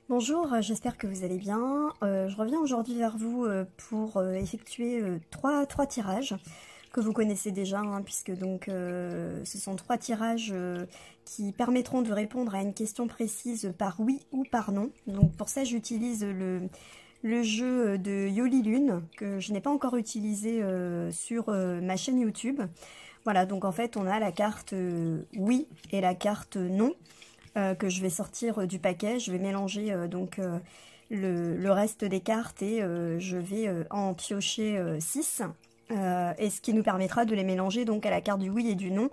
Bonjour, j'espère que vous allez bien. Je reviens aujourd'hui vers vous pour effectuer trois tirages que vous connaissez déjà, hein, puisque donc ce sont trois tirages qui permettront de répondre à une question précise par oui ou par non. Donc pour ça j'utilise le jeu de Yoli Lune que je n'ai pas encore utilisé sur ma chaîne YouTube. Voilà, donc en fait on a la carte oui et la carte non. Que je vais sortir du paquet. Je vais mélanger le reste des cartes et je vais en piocher 6. Et ce qui nous permettra de les mélanger donc à la carte du oui et du non.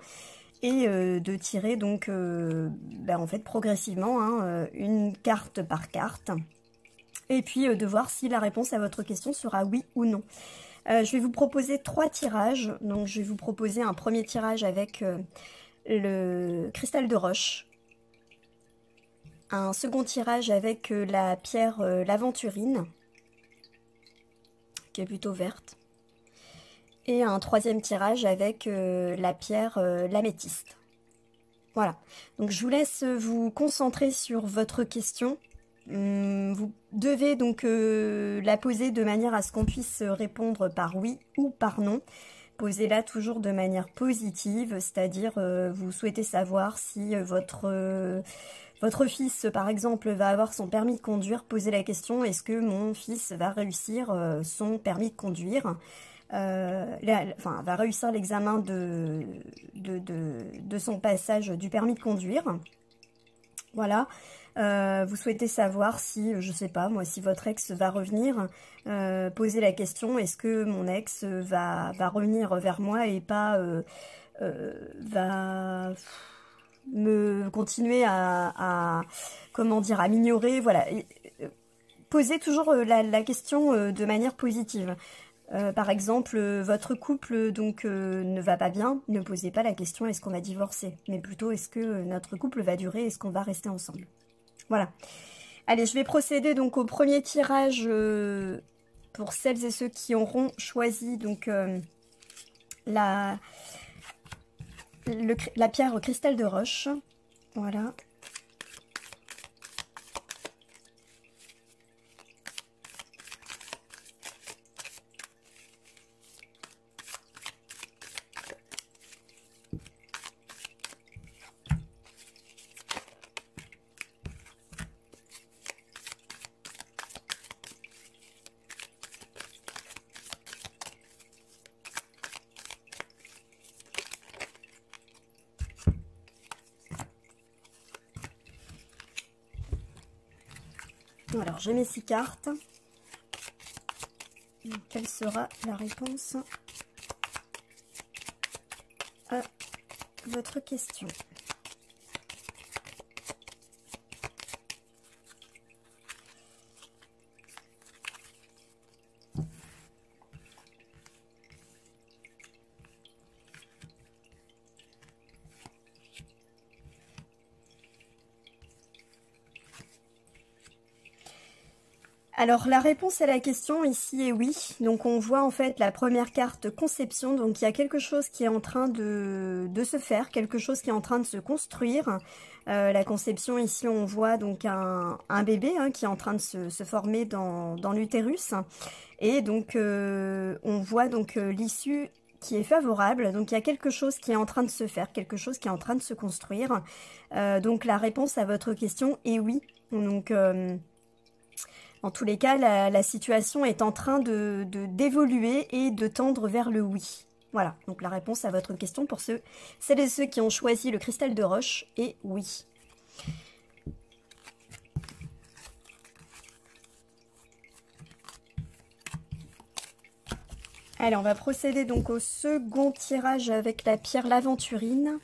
Et de tirer donc en fait progressivement hein, une carte par carte. Et puis de voir si la réponse à votre question sera oui ou non. Je vais vous proposer trois tirages. Donc je vais vous proposer un premier tirage avec le cristal de roche. Un second tirage avec la pierre l'aventurine, qui est plutôt verte. Et un troisième tirage avec la pierre l'améthyste. Voilà, donc je vous laisse vous concentrer sur votre question. Vous devez donc la poser de manière à ce qu'on puisse répondre par oui ou par non. Posez-la toujours de manière positive, c'est-à-dire vous souhaitez savoir si votre fils, par exemple, va avoir son permis de conduire. Posez la question, est-ce que mon fils va réussir son permis de conduire va réussir l'examen de son passage du permis de conduire. Voilà. Vous souhaitez savoir si, je sais pas moi, si votre ex va revenir, posez la question, est-ce que mon ex va revenir vers moi et pas va me continuer comment dire, à m'ignorer, voilà. Posez toujours la question de manière positive. Par exemple, votre couple donc ne va pas bien, ne posez pas la question est-ce qu'on va divorcer, mais plutôt est-ce que notre couple va durer, est-ce qu'on va rester ensemble. Voilà. Allez, je vais procéder donc au premier tirage pour celles et ceux qui auront choisi donc la pierre cristal de roche. Voilà. Alors, j'ai mes 6 cartes. Donc, quelle sera la réponse à votre question? Alors la réponse à la question ici est oui. Donc on voit en fait la première carte conception. Donc il y a quelque chose qui est en train de se faire, quelque chose qui est en train de se construire. La conception ici on voit donc un bébé hein, qui est en train de se former dans l'utérus. Et donc on voit donc l'issue qui est favorable. Donc il y a quelque chose qui est en train de se faire, quelque chose qui est en train de se construire. Donc la réponse à votre question est oui. Donc en tous les cas, la situation est en train d'évoluer et de tendre vers le oui. Voilà, donc la réponse à votre question pour celles et ceux qui ont choisi le cristal de roche est oui. Allez, on va procéder donc au second tirage avec la pierre l'aventurine.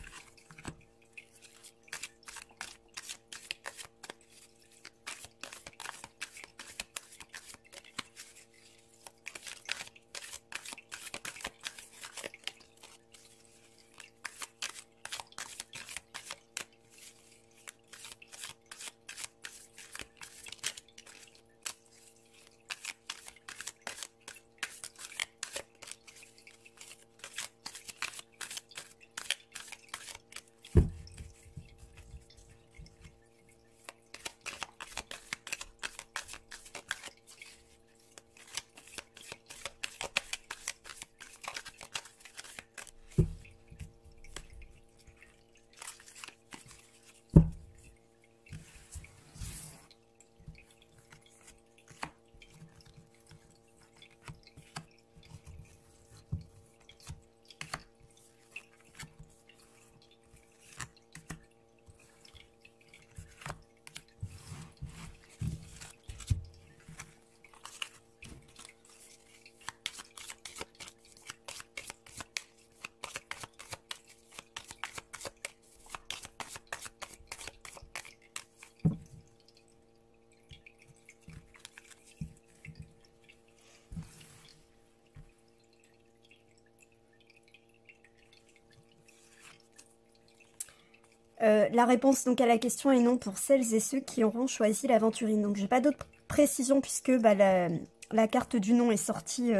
La réponse donc à la question est non pour celles et ceux qui auront choisi l'aventurine. Donc j'ai pas d'autres précisions puisque bah, la carte du non est sortie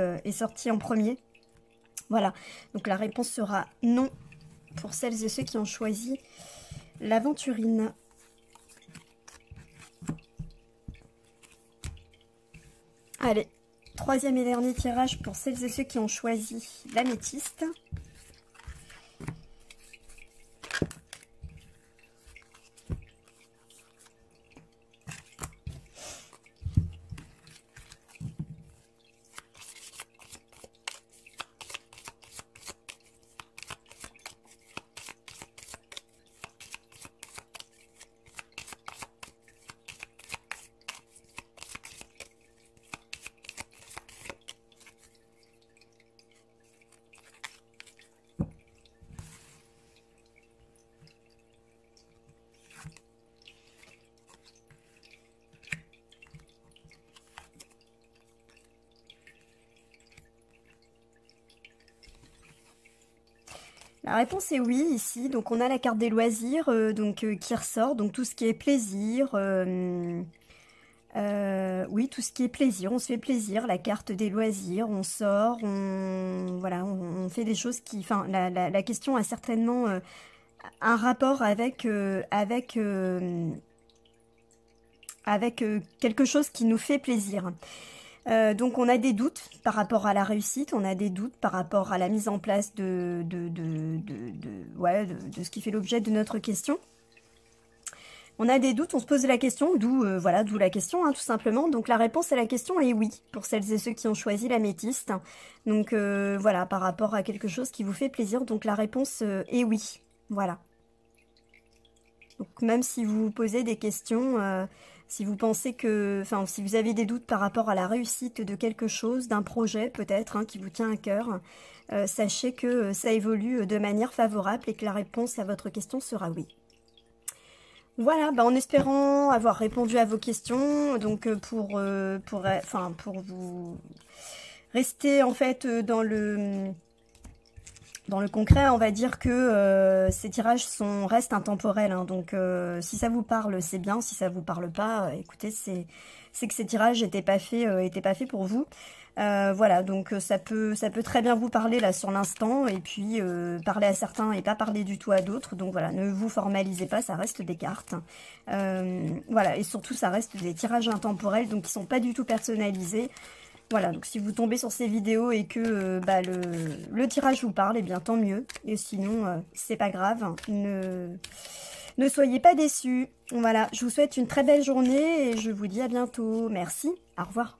en premier. Voilà, donc la réponse sera non pour celles et ceux qui ont choisi l'aventurine. Allez, troisième et dernier tirage pour celles et ceux qui ont choisi l'améthyste. La réponse est oui ici, donc on a la carte des loisirs qui ressort, donc tout ce qui est plaisir, oui tout ce qui est plaisir, on se fait plaisir, la carte des loisirs, on sort, voilà, on fait des choses qui, enfin la question a certainement un rapport avec quelque chose qui nous fait plaisir. Donc on a des doutes par rapport à la réussite, on a des doutes par rapport à la mise en place de ce qui fait l'objet de notre question. On a des doutes, on se pose la question, d'où la question tout simplement. Donc la réponse à la question est oui, pour celles et ceux qui ont choisi l'améthyste. Donc voilà, par rapport à quelque chose qui vous fait plaisir, donc la réponse est oui, voilà. Donc même si vous vous posez des questions... si vous pensez que, enfin, si vous avez des doutes par rapport à la réussite de quelque chose, d'un projet peut-être qui vous tient à cœur, sachez que ça évolue de manière favorable et que la réponse à votre question sera oui. Voilà, en espérant avoir répondu à vos questions, donc pour vous rester en fait dans le concret, on va dire que ces tirages restent intemporels. Donc si ça vous parle, c'est bien. Si ça vous parle pas, écoutez, c'est que ces tirages n'étaient pas faits pour vous. Voilà, donc ça peut très bien vous parler là sur l'instant, et puis parler à certains et pas parler du tout à d'autres. Donc voilà, ne vous formalisez pas, ça reste des cartes. Voilà, et surtout ça reste des tirages intemporels, donc qui sont pas du tout personnalisés. Voilà, donc si vous tombez sur ces vidéos et que le tirage vous parle, eh bien tant mieux. Et sinon, c'est pas grave, ne soyez pas déçus. Voilà, je vous souhaite une très belle journée et je vous dis à bientôt. Merci, au revoir.